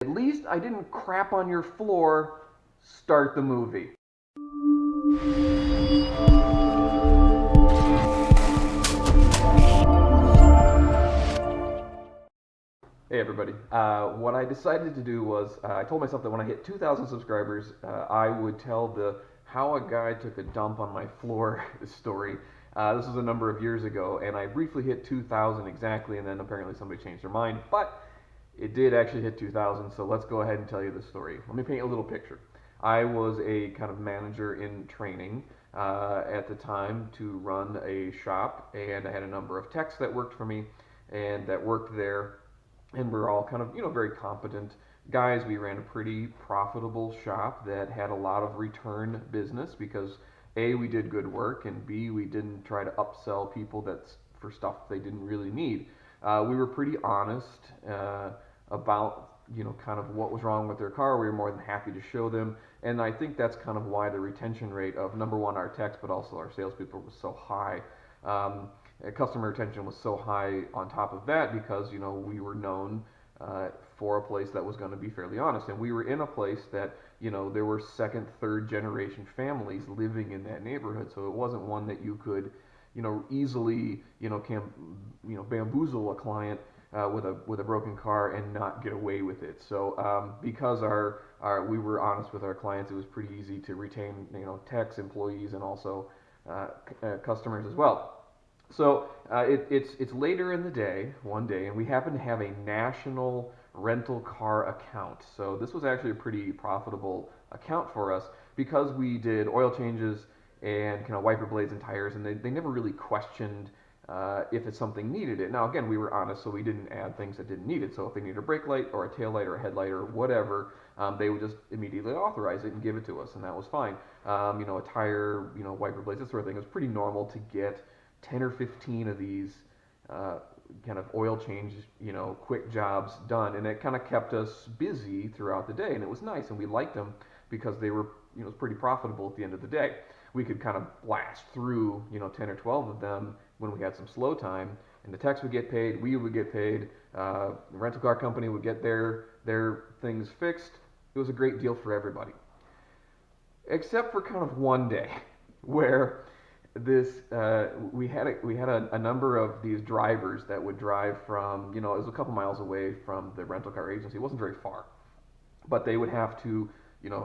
At least I didn't crap on your floor. Start the movie. Hey everybody. What I decided to do was I told myself that when I hit 2,000 subscribers, I would tell the how a guy took a dump on my floor story. This was a number of years ago, and I briefly hit 2,000 exactly, and then apparently somebody changed their mind. But it did actually hit 2,000, so let's go ahead and tell you the story. Let me paint a little picture. I was a kind of manager in training at the time to run a shop, and I had a number of techs that worked for me and that worked there, and we're all kind of very competent guys. We ran a pretty profitable shop that had a lot of return business because a we did good work, and b we didn't try to upsell people that's for stuff they didn't really need. We were pretty honest about kind of what was wrong with their car. We were more than happy to show them, and I think that's kind of why the retention rate of number one our techs, but also our salespeople was so high. Um, Customer retention was so high on top of that because we were known for a place that was going to be fairly honest, and we were in a place that there were second, third generation families living in that neighborhood, so it wasn't one that you could easily bamboozle a client with a broken car and not get away with it. So because our we were honest with our clients, it was pretty easy to retain techs, employees, and also customers as well. So it's later in the day, one day, and we happen to have a national rental car account. So this was actually a pretty profitable account for us because we did oil changes and kind of wiper blades and tires, and they never really questioned if it's something needed it. Now again, we were honest, so we didn't add things that didn't need it. So if they needed a brake light or a tail light or a headlight or whatever, they would just immediately authorize it and give it to us, and that was fine. A tire, wiper blades, that sort of thing. It was pretty normal to get 10 or 15 of these uh, kind of oil change, quick jobs done, and it kind of kept us busy throughout the day, and it was nice, and we liked them because they were, pretty profitable at the end of the day. We could kind of blast through, 10 or 12 of them when we had some slow time, and the techs would get paid, we would get paid, the rental car company would get their things fixed. It was a great deal for everybody, except for kind of one day where we had a number of these drivers that would drive from it was a couple miles away from the rental car agency. It wasn't very far, but they would have to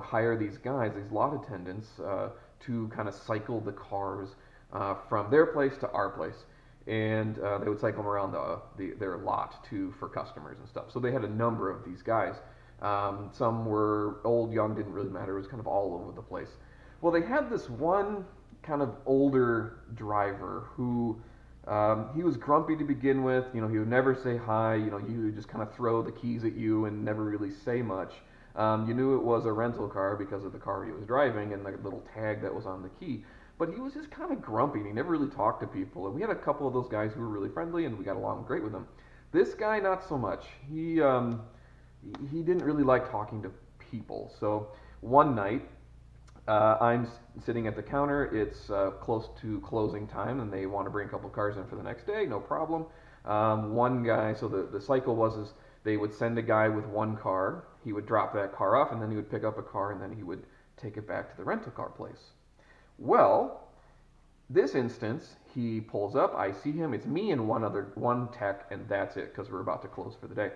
hire these guys, these lot attendants, to kind of cycle the cars from their place to our place, and they would cycle them around their lot too for customers and stuff. So they had a number of these guys. Some were old, young, didn't really matter. It was kind of all over the place. Well, they had this one kind of older driver who he was grumpy to begin with. He would never say hi. You would just kind of throw the keys at you and never really say much. You knew it was a rental car because of the car he was driving and the little tag that was on the key. But he was just kind of grumpy, and he never really talked to people. And we had a couple of those guys who were really friendly, and we got along great with them. This guy, not so much. He didn't really like talking to people. So one night, I'm sitting at the counter. It's close to closing time, and they want to bring a couple cars in for the next day. No problem. One guy, so the cycle was is they would send a guy with one car. He would drop that car off, and then he would pick up a car, and then he would take it back to the rental car place. Well, this instance, he pulls up. I see him. It's me and one tech, and that's it because we're about to close for the day.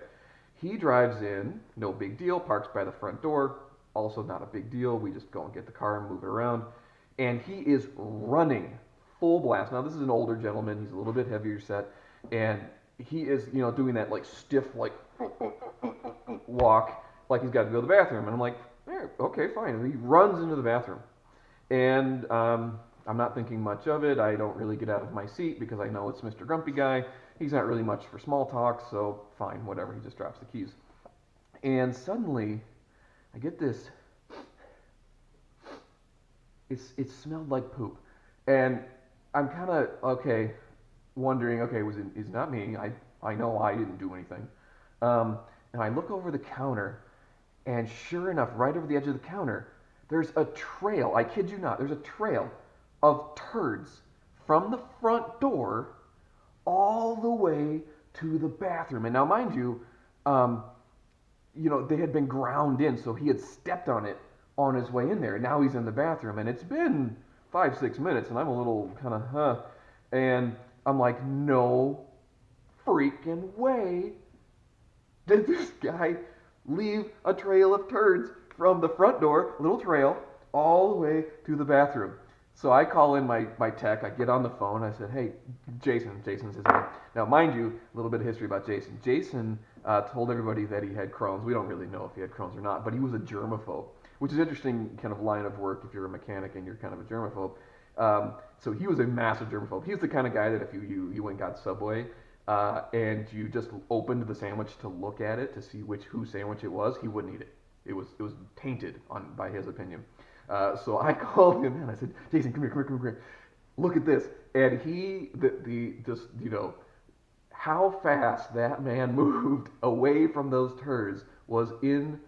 He drives in, no big deal, parks by the front door, also not a big deal. We just go and get the car and move it around. And he is running full blast. Now, this is an older gentleman. He's a little bit heavier set. And he is, doing that like stiff, like walk, like he's got to go to the bathroom. And I'm like, okay, fine. And he runs into the bathroom. And I'm not thinking much of it. I don't really get out of my seat because I know it's Mr. Grumpy Guy. He's not really much for small talk, so fine, whatever. He just drops the keys. And suddenly, I get this. It smelled like poop, and I'm kind of okay, wondering. Okay, is not me? I know I didn't do anything. Um, and I look over the counter, and sure enough, right over the edge of the counter, there's a trail. I kid you not. There's a trail of turds from the front door all the way to the bathroom. And now, mind you, um, they had been ground in, so he had stepped on it on his way in there. And now he's in the bathroom, and it's been 5, 6 minutes, and I'm a little kind of, huh. And I'm like, no freaking way did this guy leave a trail of turds from the front door, little trail, all the way to the bathroom. So I call in my tech. I get on the phone. I said, hey, Jason's his name. Now, mind you, a little bit of history about Jason. Jason told everybody that he had Crohn's. We don't really know if he had Crohn's or not, but he was a germaphobe, which is an interesting kind of line of work if you're a mechanic and you're kind of a germaphobe. So he was a massive germaphobe. He was the kind of guy that if you went and got Subway and you just opened the sandwich to look at it to see whose sandwich it was, he wouldn't eat it. It was tainted by his opinion. So I called him and I said, Jason, come here. Look at this. And he, just, how fast that man moved away from those turds was in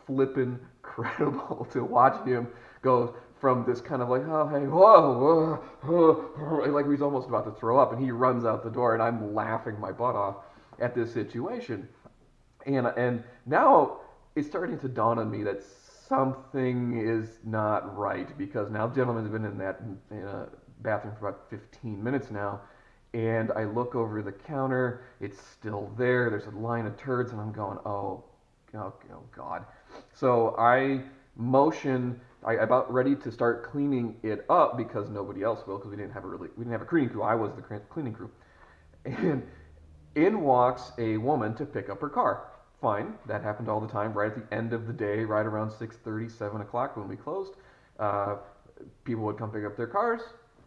flippin' credible to watch him go from this kind of like, oh, hey, whoa, like he's almost about to throw up, and he runs out the door, and I'm laughing my butt off at this situation. And now it's starting to dawn on me that something is not right, because now gentleman's been in that bathroom for about 15 minutes now, and I look over the counter, it's still there, there's a line of turds, and I'm going, oh God. So I about ready to start cleaning it up because nobody else will, because we didn't have a cleaning crew. I was the cleaning crew. And in walks a woman to pick up her car. Fine, that happened all the time, right at the end of the day, right around 6:30, 7 o'clock when we closed. Uh, People would come pick up their cars,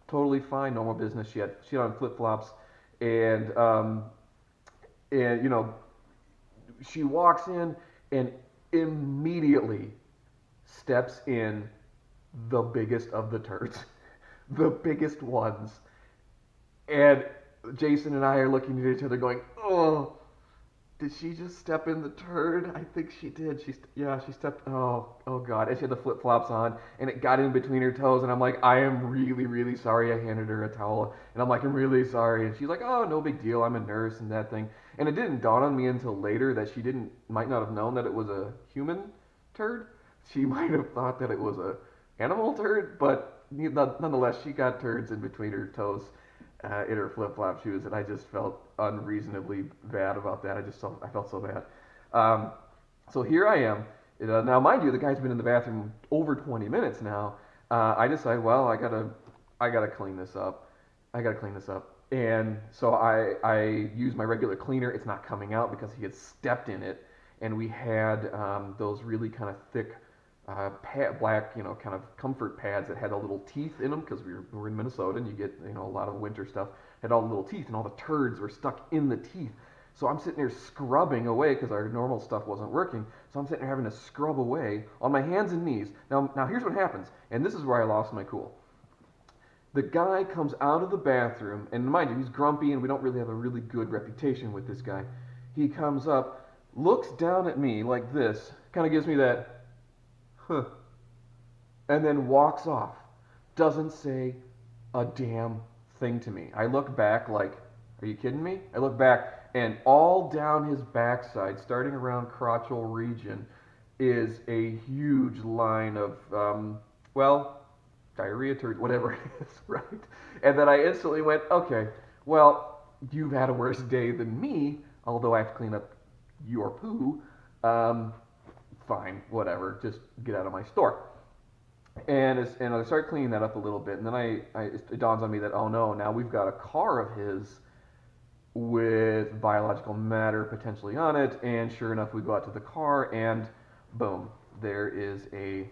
totally fine, normal business. She had on flip-flops, and she walks in and immediately steps in the biggest of the turds, the biggest ones. And Jason and I are looking at each other going, oh, did she just step in the turd? I think she did. She stepped. Oh God! And she had the flip flops on, and it got in between her toes. And I'm like, I am really, really sorry. I handed her a towel, and I'm like, I'm really sorry. And she's like, oh, no big deal. I'm a nurse and that thing. And it didn't dawn on me until later that she might not have known that it was a human turd. She might have thought that it was a animal turd, but nonetheless, she got turds in between her toes in her flip-flop shoes, and I just felt unreasonably bad about that. I felt so bad. So here I am. Now, mind you, the guy's been in the bathroom over 20 minutes now. I decide, well, I gotta clean this up. And so I use my regular cleaner. It's not coming out because he had stepped in it, and we had those really kind of thick black, kind of comfort pads that had a little teeth in them, because we're in Minnesota and you get, a lot of winter stuff, had all the little teeth, and all the turds were stuck in the teeth. So I'm sitting there scrubbing away because our normal stuff wasn't working. So I'm sitting there having to scrub away on my hands and knees. Now here's what happens, and this is where I lost my cool. The guy comes out of the bathroom, and mind you, he's grumpy, and we don't really have a really good reputation with this guy. He comes up, looks down at me like this, kind of gives me that, huh, and then walks off. Doesn't say a damn thing to me. I look back like, are you kidding me? I look back, and all down his backside, starting around crotchal region, is a huge line of, diarrhea, turd, whatever it is, right? And then I instantly went, okay, well, you've had a worse day than me, although I have to clean up your poo. Fine, whatever, just get out of my store. And I start cleaning that up a little bit, and then it dawns on me that, oh no, now we've got a car of his with biological matter potentially on it, and sure enough, we go out to the car, and boom, there is a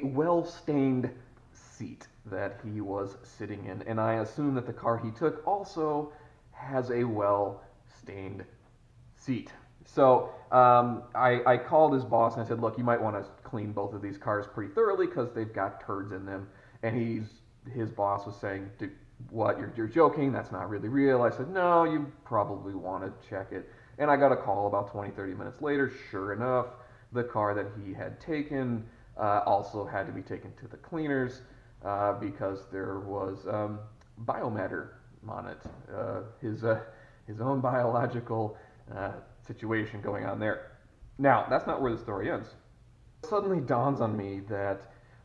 well-stained seat that he was sitting in, and I assume that the car he took also has a well-stained seat. So I called his boss and I said, look, you might want to clean both of these cars pretty thoroughly because they've got turds in them. And his boss was saying, what, you're joking? That's not really real. I said, no, you probably want to check it. And I got a call about 20, 30 minutes later. Sure enough, the car that he had taken also had to be taken to the cleaners because there was biomatter on it. His own biological situation going on there. Now, that's not where the story ends. It suddenly dawns on me that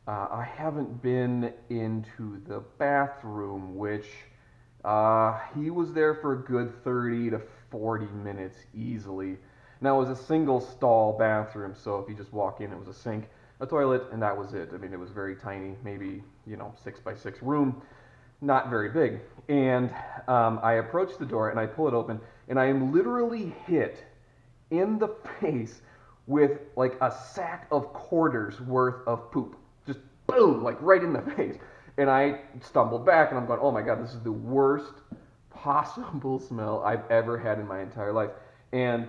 I haven't been into the bathroom, which he was there for a good 30 to 40 minutes easily. Now, it was a single stall bathroom, so if you just walk in, it was a sink, a toilet, and that was it. I mean, it was very tiny, maybe, 6 by 6 room, not very big. And I approach the door and I pull it open, and I am literally hit in the face with like a sack of quarters worth of poop. Just boom, like right in the face. And I stumbled back and I'm going, oh my God, this is the worst possible smell I've ever had in my entire life. And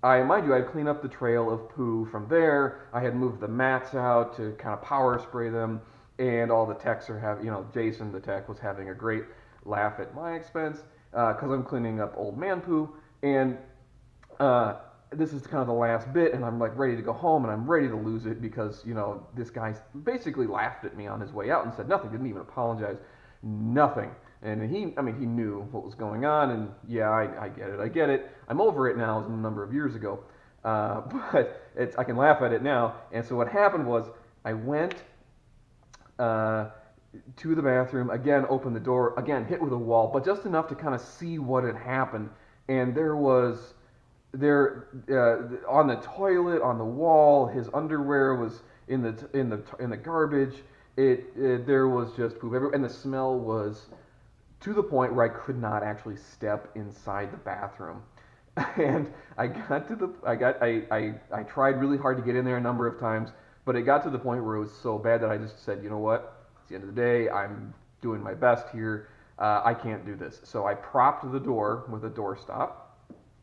mind you, I'd cleaned up the trail of poo from there. I had moved the mats out to kind of power spray them. And all the techs are having, Jason, the tech, was having a great laugh at my expense because I'm cleaning up old man poo. And this is kind of the last bit, and I'm like ready to go home, and I'm ready to lose it because this guy basically laughed at me on his way out and said nothing, didn't even apologize, nothing. And he knew what was going on, and yeah, I get it. I'm over it now. It was a number of years ago, but I can laugh at it now. And so what happened was I went to the bathroom again, opened the door again, hit with a wall, but just enough to kind of see what had happened, and there on the toilet, on the wall, his underwear was in the garbage. There was just poop everywhere, and the smell was to the point where I could not actually step inside the bathroom. And I tried really hard to get in there a number of times, but it got to the point where it was so bad that I just said, you know what? It's the end of the day. I'm doing my best here. I can't do this. So I propped the door with a doorstop,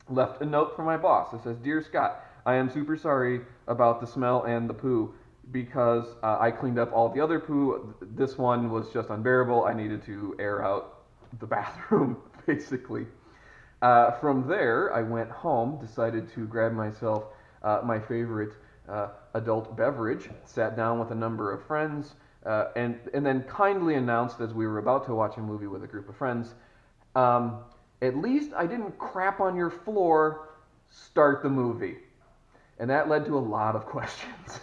left a note for my boss. It says, "Dear Scott, I am super sorry about the smell and the poo because I cleaned up all the other poo. This one was just unbearable. I needed to air out the bathroom, basically." From there, I went home, decided to grab myself my favorite adult beverage, sat down with a number of friends, and then kindly announced as we were about to watch a movie with a group of friends, at least I didn't crap on your floor, start the movie. And that led to a lot of questions.